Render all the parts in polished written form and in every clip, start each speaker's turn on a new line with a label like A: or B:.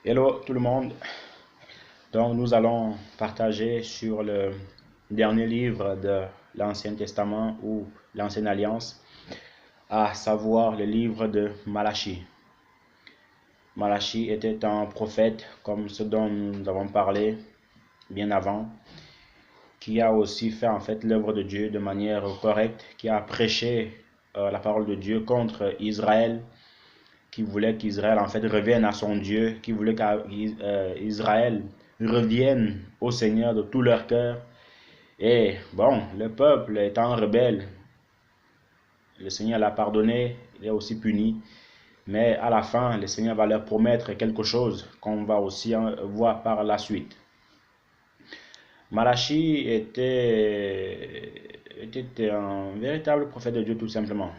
A: Hello tout le monde. Donc nous allons partager sur le dernier livre de l'Ancien Testament ou l'Ancienne Alliance, à savoir le livre de Malachie. Malachie était un prophète comme ce dont nous avons parlé bien avant, qui a aussi fait en fait l'œuvre de Dieu de manière correcte, qui a prêché la parole de Dieu contre Israël, qui voulait qu'Israël en fait revienne à son Dieu, qui voulait qu'Israël revienne au Seigneur de tout leur cœur. Et bon, le peuple étant rebelle, le Seigneur l'a pardonné, il est aussi puni. Mais à la fin, le Seigneur va leur promettre quelque chose qu'on va aussi voir par la suite. Malachie était un véritable prophète de Dieu tout simplement.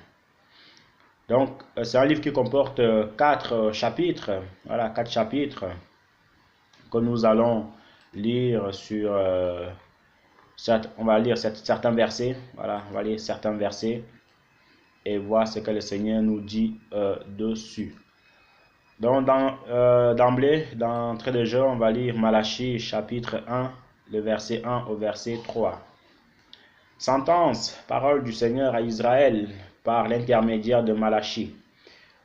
A: Donc, c'est un livre qui comporte 4 chapitres. Voilà, 4 chapitres que nous allons lire sur, on va lire certains versets. Voilà, on va lire certains versets et voir ce que le Seigneur nous dit dessus. Donc, d'emblée, d'entrée de jeu, on va lire Malachie chapitre 1, le verset 1 au verset 3. Sentence, parole du Seigneur à Israël par l'intermédiaire de Malachie.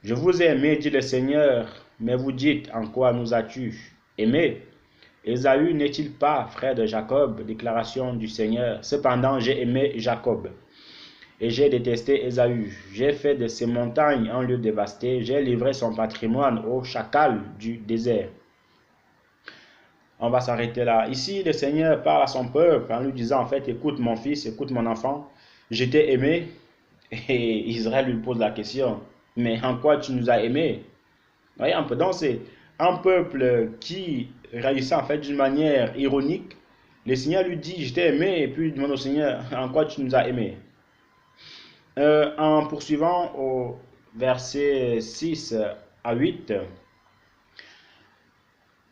A: Je vous ai aimé, dit le Seigneur, mais vous dites, en quoi nous as-tu aimé? Ésaü n'est-il pas frère de Jacob? Déclaration du Seigneur. Cependant, j'ai aimé Jacob et j'ai détesté Ésaü. J'ai fait de ses montagnes un lieu dévasté. J'ai livré son patrimoine aux chacals du désert. On va s'arrêter là. Ici, le Seigneur parle à son peuple en lui disant, en fait, écoute mon fils, écoute mon enfant, je t'ai aimé. Et Israël lui pose la question, mais en quoi tu nous as aimés? Voyez un peu, donc c'est un peuple qui réagissait en fait d'une manière ironique. Le Seigneur lui dit, je t'ai aimé, et puis il demande au Seigneur, en quoi tu nous as aimés? En poursuivant au verset 6 à 8,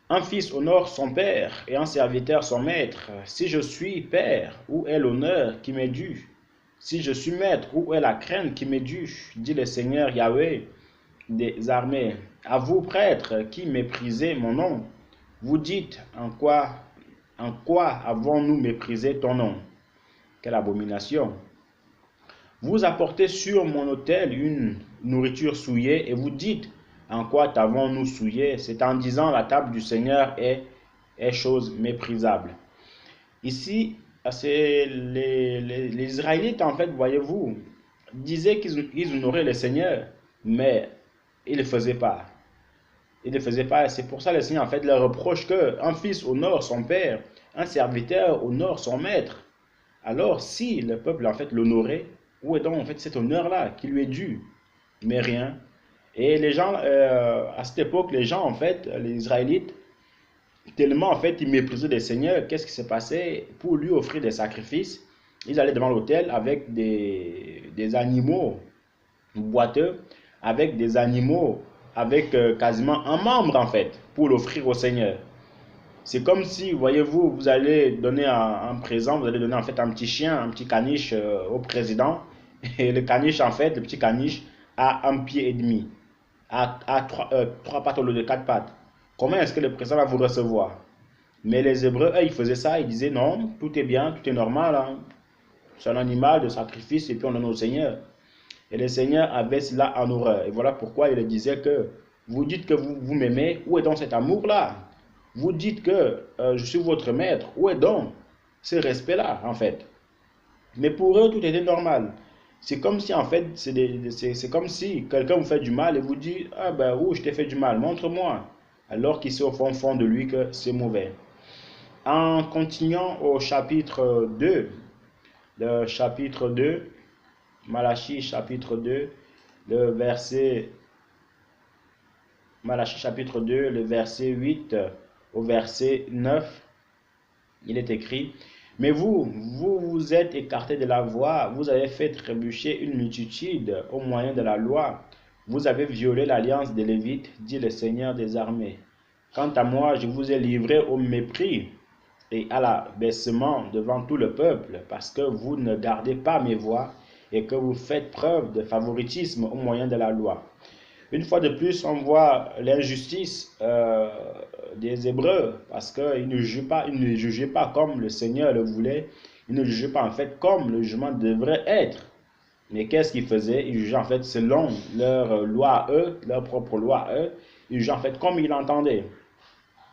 A: un fils honore son père et un serviteur son maître. Si je suis père, où est l'honneur qui m'est dû? Si je suis maître, où est la crainte qui m'est due? Dit le Seigneur Yahweh des armées. À vous, prêtres, qui méprisez mon nom, vous dites, en quoi avons-nous méprisé ton nom? Quelle abomination! Vous apportez sur mon autel une nourriture souillée et vous dites, en quoi t'avons-nous souillé? C'est en disant, la table du Seigneur est chose méprisable. Ici, c'est les Israélites, en fait, voyez-vous, disaient qu'ils honoraient le Seigneur, mais ils ne le faisaient pas. Ils ne le faisaient pas. C'est pour ça que le Seigneur, en fait, leur reproche qu'un fils honore son père, un serviteur honore son maître. Alors, si le peuple, en fait, l'honorait, où est donc, en fait, cet honneur-là qui lui est dû? Mais rien. Et les gens, à cette époque, les gens, en fait, les Israélites, tellement, en fait, ils méprisaient le Seigneur, qu'est-ce qui s'est passé? Pour lui offrir des sacrifices, ils allaient devant l'autel avec des animaux boiteux, avec des animaux, avec quasiment un membre, en fait, pour l'offrir au Seigneur. C'est comme si, voyez-vous, vous allez donner un présent, vous allez donner en fait un petit chien, un petit caniche au président. Et le caniche, en fait, le petit caniche a 1 pied et demi, a 3 pattes au lieu de 4 pattes. Comment est-ce que le président va vous recevoir? Mais les Hébreux, eux, ils faisaient ça, ils disaient non, tout est bien, tout est normal, hein. C'est un animal de sacrifice et puis on donne au Seigneur. Et le Seigneur avait cela en horreur. Et voilà pourquoi il disait que vous dites que vous m'aimez, où est donc cet amour-là? Vous dites que je suis votre maître, où est donc ce respect-là, en fait? Mais pour eux, tout était normal. C'est comme si, en fait, c'est comme si quelqu'un vous fait du mal et vous dit, ah ben, où je t'ai fait du mal, montre-moi. Alors qu'il sait au fond de lui que c'est mauvais. En continuant au chapitre 2, le chapitre 2, Malachie chapitre 2, le verset, Malachie chapitre 2, le verset 8 au verset 9, il est écrit, mais vous vous êtes écartés de la voie, vous avez fait trébucher une multitude au moyen de la loi, vous avez violé l'alliance des Lévites, dit le Seigneur des armées. Quant à moi, je vous ai livré au mépris et à l'abaissement devant tout le peuple, parce que vous ne gardez pas mes voies et que vous faites preuve de favoritisme au moyen de la loi. Une fois de plus, on voit l'injustice des Hébreux parce qu'ils ne jugeaient pas comme le Seigneur le voulait. Ils ne jugeaient pas en fait comme le jugement devrait être. Mais qu'est-ce qu'ils faisaient? Ils jugeaient en fait selon leur loi à eux, leur propre loi à eux. Ils jugeaient en fait comme ils l'entendaient.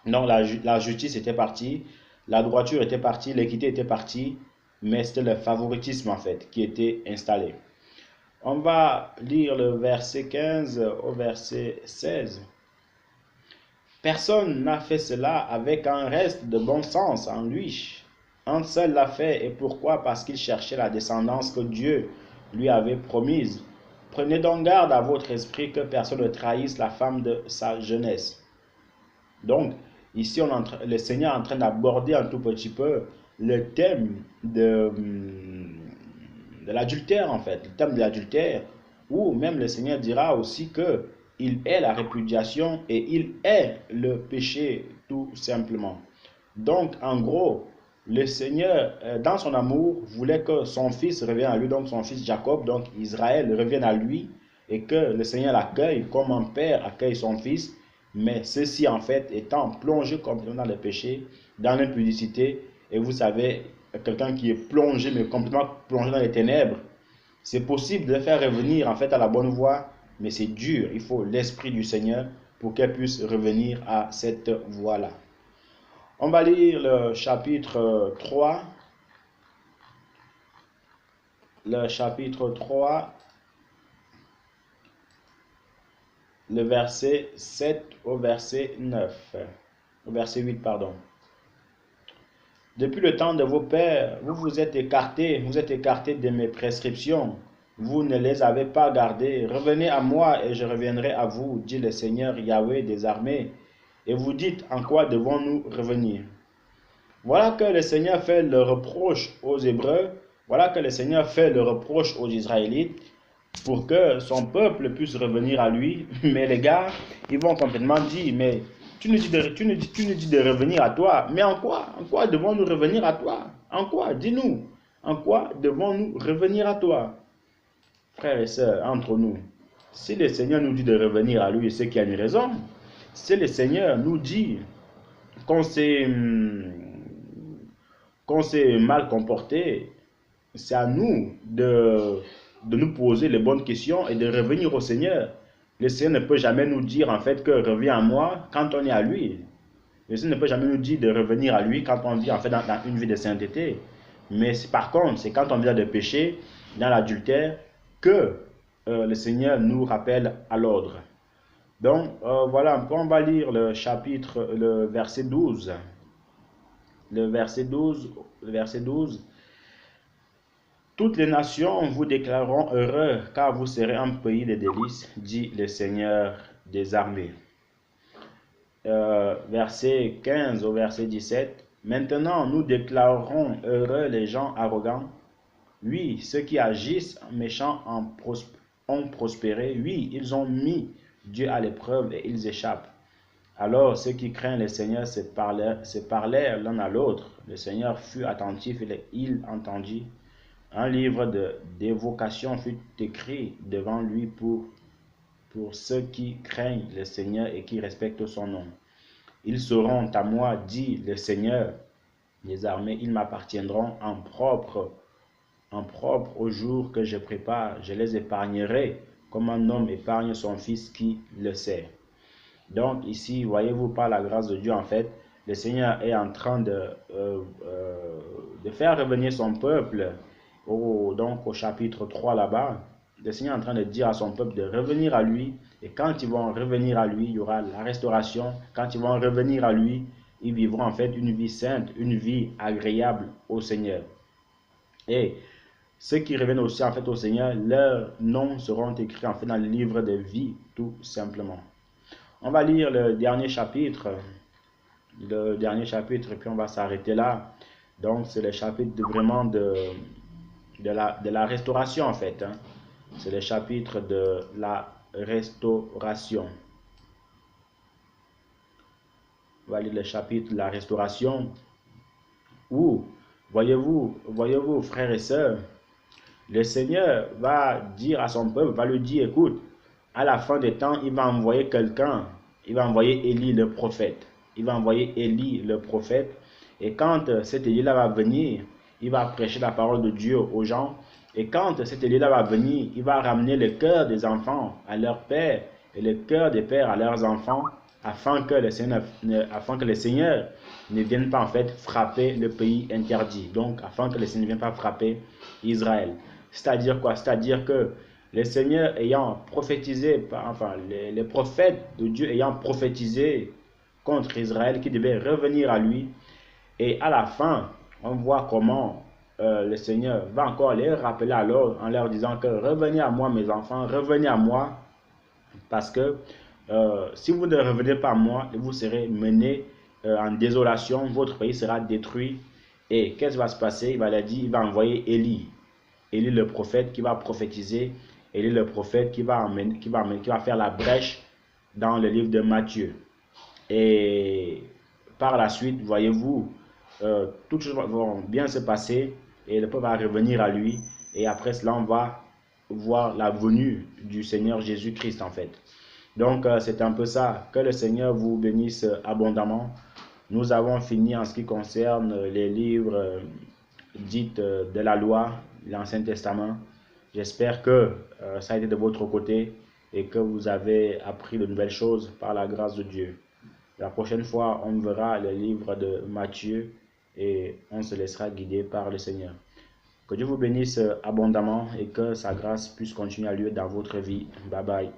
A: Donc la justice était partie, la droiture était partie, l'équité était partie, mais c'était le favoritisme en fait qui était installé. On va lire le verset 15 au verset 16. Personne n'a fait cela avec un reste de bon sens en lui. Un seul l'a fait, et pourquoi? Parce qu'il cherchait la descendance que Dieu lui avait promise. Prenez donc garde à votre esprit que personne ne trahisse la femme de sa jeunesse. Donc, ici, le Seigneur est en train d'aborder un tout petit peu le thème de l'adultère, en fait, le thème de l'adultère, où même le Seigneur dira aussi que il est la répudiation et il est le péché, tout simplement. Donc, en gros, le Seigneur, dans son amour, voulait que son fils revienne à lui, donc son fils Jacob, donc Israël, revienne à lui, et que le Seigneur l'accueille comme un père accueille son fils, mais ceci, en fait, étant plongé complètement dans le péché, dans l'impudicité, et vous savez, quelqu'un qui est plongé, mais complètement plongé dans les ténèbres, c'est possible de le faire revenir, en fait, à la bonne voie, mais c'est dur. Il faut l'Esprit du Seigneur pour qu'elle puisse revenir à cette voie-là. On va lire le chapitre 3. Le chapitre 3, le verset 7 au verset 9. Au verset 8, pardon. Depuis le temps de vos pères, vous êtes écartés de mes prescriptions. Vous ne les avez pas gardées. Revenez à moi et je reviendrai à vous, dit le Seigneur Yahweh des armées. Et vous dites, en quoi devons-nous revenir? Voilà que le Seigneur fait le reproche aux Hébreux, voilà que le Seigneur fait le reproche aux Israélites pour que son peuple puisse revenir à lui. Mais les gars, ils vont complètement dire, mais tu nous dis de revenir à toi. Mais en quoi? En quoi devons-nous revenir à toi? En quoi? Dis-nous. En quoi devons-nous revenir à toi? Frères et sœurs, entre nous, si le Seigneur nous dit de revenir à lui, c'est qu'il y a une raison. Si le Seigneur nous dit qu'on s'est mal comporté, c'est à nous de nous poser les bonnes questions et de revenir au Seigneur. Le Seigneur ne peut jamais nous dire en fait que reviens à moi quand on est à lui. Le Seigneur ne peut jamais nous dire de revenir à lui quand on vit en fait dans une vie de sainteté. Mais par contre, c'est quand on vit dans le péché, dans l'adultère, que le Seigneur nous rappelle à l'ordre. Donc voilà, on va lire le verset 12. Le verset 12. Toutes les nations vous déclareront heureux, car vous serez un pays de délices, dit le Seigneur des armées. Verset 15 au verset 17. Maintenant, nous déclarerons heureux les gens arrogants. Oui, ceux qui agissent méchants ont prospéré. Oui, ils ont mis Dieu à l'épreuve et ils échappent. Alors ceux qui craignent le Seigneur se parlèrent l'un à l'autre. Le Seigneur fut attentif et il entendit. Un livre d'évocation fut écrit devant lui pour ceux qui craignent le Seigneur et qui respectent son nom. Ils seront à moi, dit le Seigneur des armées, ils m'appartiendront en propre au jour que je prépare. Je les épargnerai comme un homme épargne son fils qui le sait. Donc ici, voyez-vous, par la grâce de Dieu, en fait, le Seigneur est en train de faire revenir son peuple. Donc au chapitre 3 là-bas, le Seigneur est en train de dire à son peuple de revenir à lui. Et quand ils vont revenir à lui, il y aura la restauration. Quand ils vont revenir à lui, ils vivront en fait une vie sainte, une vie agréable au Seigneur. Et ceux qui reviennent aussi en fait au Seigneur, leurs noms seront écrits en fait dans le livre de vie, tout simplement. On va lire le dernier chapitre, et puis on va s'arrêter là. Donc c'est le chapitre vraiment de la restauration en fait. C'est le chapitre de la restauration. On va lire le chapitre de la restauration où, voyez-vous, frères et sœurs, le Seigneur va dire à son peuple, va lui dire, écoute, à la fin des temps, il va envoyer quelqu'un. Il va envoyer Élie le prophète. Il va envoyer Élie le prophète. Et quand cet Élie-là va venir, il va prêcher la parole de Dieu aux gens. Et quand cet Élie-là va venir, il va ramener le cœur des enfants à leur père et le cœur des pères à leurs enfants, afin que le Seigneur ne vienne pas en fait frapper le pays interdit. Donc, afin que le Seigneur ne vienne pas frapper Israël. C'est-à-dire quoi? C'est-à-dire que le Seigneur ayant prophétisé, enfin, les prophètes de Dieu ayant prophétisé contre Israël qui devait revenir à lui, et à la fin, on voit comment le Seigneur va encore les rappeler alors en leur disant que revenez à moi mes enfants, revenez à moi, parce que si vous ne revenez pas à moi, vous serez menés en désolation, votre pays sera détruit. Et qu'est-ce qui va se passer? Il va leur dire, il va envoyer Élie, Élie le prophète qui va prophétiser, Élie le prophète qui va faire la brèche dans le livre de Matthieu. Et par la suite, voyez-vous, toutes choses vont bien se passer et le peuple va revenir à lui. Et après cela, on va voir la venue du Seigneur Jésus-Christ en fait. Donc, c'est un peu ça. Que le Seigneur vous bénisse abondamment. Nous avons fini en ce qui concerne les livres dits de la loi, l'Ancien Testament. J'espère que ça a été de votre côté et que vous avez appris de nouvelles choses par la grâce de Dieu. La prochaine fois, on verra le livre de Matthieu et on se laissera guider par le Seigneur. Que Dieu vous bénisse abondamment et que sa grâce puisse continuer à lieu dans votre vie. Bye bye.